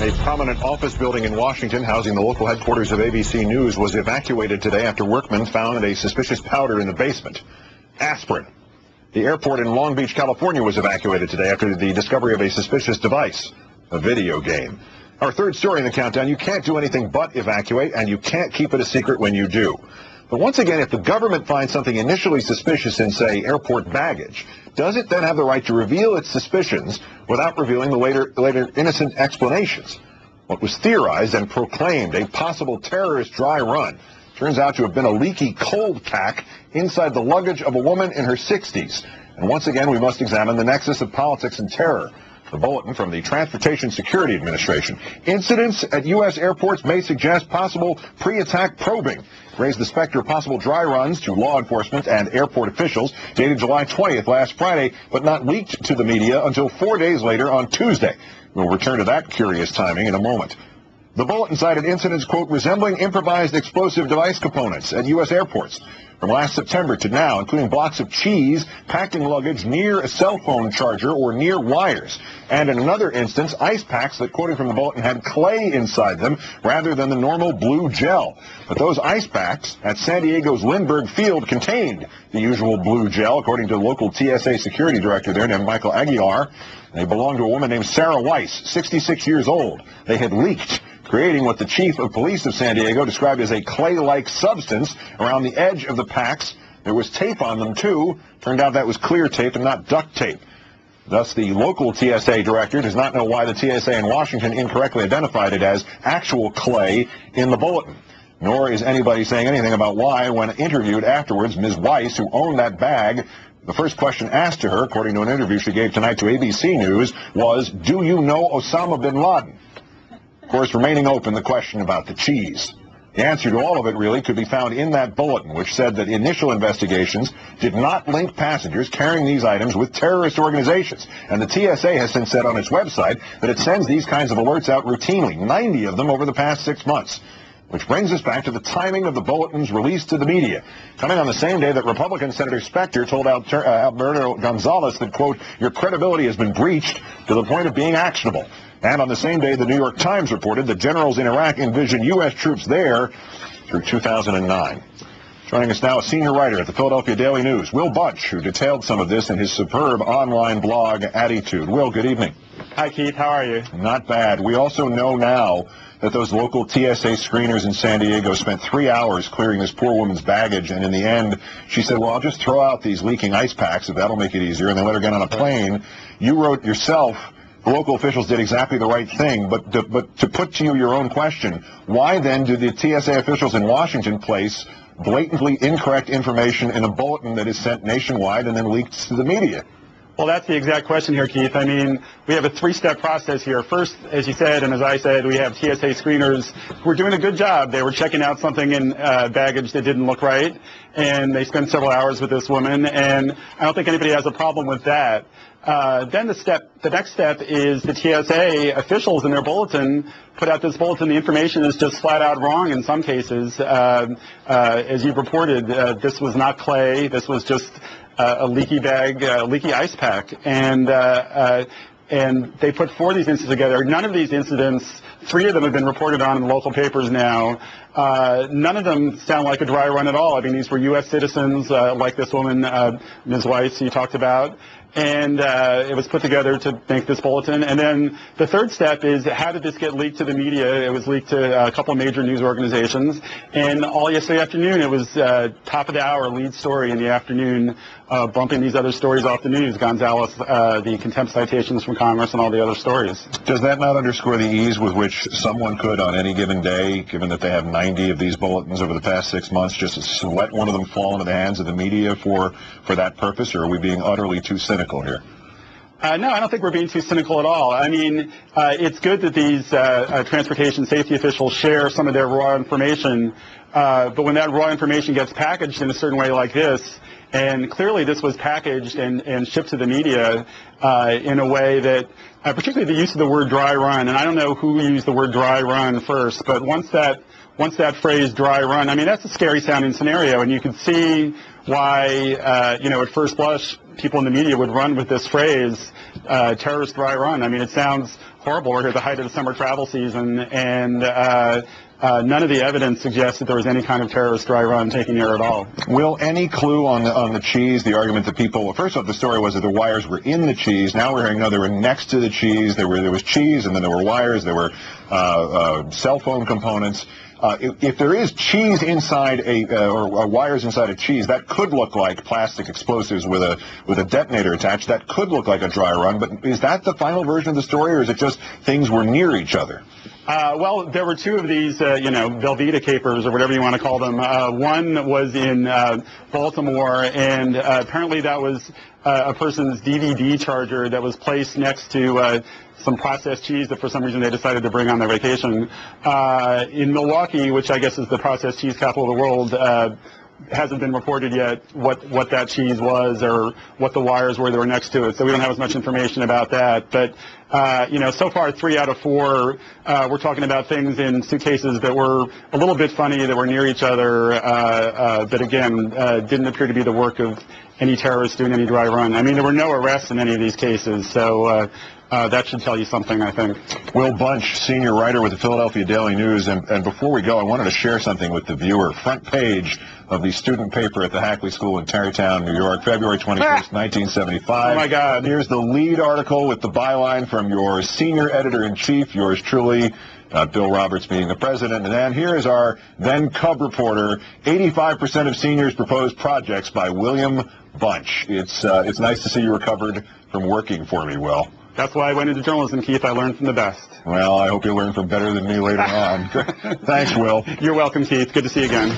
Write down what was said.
A prominent office building in Washington housing the local headquarters of ABC News was evacuated today after workmen found a suspicious powder in the basement. Aspirin. The airport in Long Beach, California was evacuated today after the discovery of a suspicious device, a video game. Our third story in the countdown, you can't do anything but evacuate, and you can't keep it a secret when you do. But once again, if the government finds something initially suspicious in, say, airport baggage, does it then have the right to reveal its suspicions without revealing the later innocent explanations? What was theorized and proclaimed a possible terrorist dry run turns out to have been a leaky cold pack inside the luggage of a woman in her 60s. And once again, we must examine the nexus of politics and terror. The bulletin from the Transportation Security Administration. Incidents at U.S. airports may suggest possible pre-attack probing. Raised the specter of possible dry runs to law enforcement and airport officials dated July 20th last Friday, but not leaked to the media until 4 days later on Tuesday. We'll return to that curious timing in a moment. The bulletin cited incidents, quote, resembling improvised explosive device components at U.S. airports from last September to now, including blocks of cheese packed in luggage near a cell phone charger or near wires. And in another instance, ice packs that, quoting from the bulletin, had clay inside them rather than the normal blue gel. But those ice packs at San Diego's Lindbergh Field contained the usual blue gel, according to the local TSA security director there named Michael Aguilar. They belonged to a woman named Sarah Weiss, 66 years old. They had leaked, creating what the chief of police of San Diego described as a clay-like substance around the edge of the packs. There was tape on them, too. Turned out that was clear tape and not duct tape. Thus, the local TSA director does not know why the TSA in Washington incorrectly identified it as actual clay in the bulletin. Nor is anybody saying anything about why, when interviewed afterwards, Ms. Weiss, who owned that bag, the first question asked to her, according to an interview she gave tonight to ABC News, was, do you know Osama bin Laden? Of course, remaining open, the question about the cheese. The answer to all of it, really, could be found in that bulletin, which said that initial investigations did not link passengers carrying these items with terrorist organizations. And the TSA has since said on its website that it sends these kinds of alerts out routinely, 90 of them over the past 6 months. Which brings us back to the timing of the bulletin's release to the media, coming on the same day that Republican Senator Specter told Alberto Gonzalez that, quote, your credibility has been breached to the point of being actionable. And on the same day, the New York Times reported that generals in Iraq envision U.S. troops there through 2009. Joining us now, a senior writer at the Philadelphia Daily News, Will Bunch, who detailed some of this in his superb online blog, Attitude. Will, good evening. Hi, Keith. How are you? Not bad. We also know now that those local TSA screeners in San Diego spent 3 hours clearing this poor woman's baggage, and in the end, she said, well, I'll just throw out these leaking ice packs if that'll make it easier, and they let her get on a plane. You wrote yourself, the local officials did exactly the right thing, but to put to you your own question, why then do the TSA officials in Washington place blatantly incorrect information in a bulletin that is sent nationwide and then leaked to the media? Well, that's the exact question here, Keith. I mean, we have a three-step process here. First, as you said, and as I said, we have TSA screeners who are doing a good job. They were checking out something in baggage that didn't look right, and they spent several hours with this woman, and I don't think anybody has a problem with that. Then the next step is the TSA officials in their bulletin put out this bulletin. The information is just flat out wrong in some cases. As you've reported, this was not clay. This was just a leaky bag, leaky ice pack. And they put 4 of these incidents together. None of these incidents, 3 of them have been reported on in the local papers now. None of them sound like a dry run at all. I mean, these were U.S. citizens like this woman, Ms. Weiss, you talked about. And it was put together to make this bulletin. And then the third step is, how did this get leaked to the media? It was leaked to a couple of major news organizations. And all yesterday afternoon, it was top of the hour lead story in the afternoon, bumping these other stories off the news, Gonzalez, the contempt citations from Congress, and all the other stories. Does that not underscore the ease with which someone could, on any given day, given that they have 90 of these bulletins over the past 6 months, just let one of them fall into the hands of the media for that purpose, or are we being utterly too cynical here? No, I don't think we're being too cynical at all. I mean, it's good that these transportation safety officials share some of their raw information, but when that raw information gets packaged in a certain way like this, and clearly this was packaged and shipped to the media in a way that, particularly the use of the word dry run, and I don't know who used the word dry run first, but once that phrase dry run, I mean, that's a scary sounding scenario, and you can see why, at first blush, people in the media would run with this phrase, terrorist dry run. I mean, it sounds horrible. We're here at the height of the summer travel season, and none of the evidence suggests that there was any kind of terrorist dry run taking here at all. Will, any clue on the cheese? The argument that people, well, first off, the story was that the wires were in the cheese. Now we're hearing, no, they were next to the cheese. There was cheese, and then there were wires. There were cell phone components. If there is cheese inside or wires inside a cheese, that could look like plastic explosives with a detonator attached. That could look like a dry run. But is that the final version of the story, or is it just things were near each other? Well, there were two of these, Velveeta capers, or whatever you want to call them. One was in Baltimore, and apparently that was a person's DVD charger that was placed next to some processed cheese that for some reason they decided to bring on their vacation. In Milwaukee, which I guess is the processed cheese capital of the world, hasn't been reported yet what that cheese was or what the wires were that were next to it, so we don't have as much information about that. But so far 3 out of 4 we're talking about things in suitcases that were a little bit funny, that were near each other, but again didn't appear to be the work of any terrorists doing any dry run. I mean, there were no arrests in any of these cases, so that should tell you something, I think. Will Bunch, senior writer with the Philadelphia Daily News, and before we go, I wanted to share something with the viewer. Front page of the student paper at the Hackley School in Tarrytown, New York, February 21st, 1975. Oh, my God. Here's the lead article with the byline from your senior editor-in-chief, yours truly, Bill Roberts being the president. And then here is our then Cub reporter, 85% of seniors propose projects by William Bunch. It's nice to see you recovered from working for me, Will. That's why I went into journalism, Keith. I learned from the best. Well, I hope you learn from better than me later on. Thanks, Will. You're welcome, Keith. Good to see you again.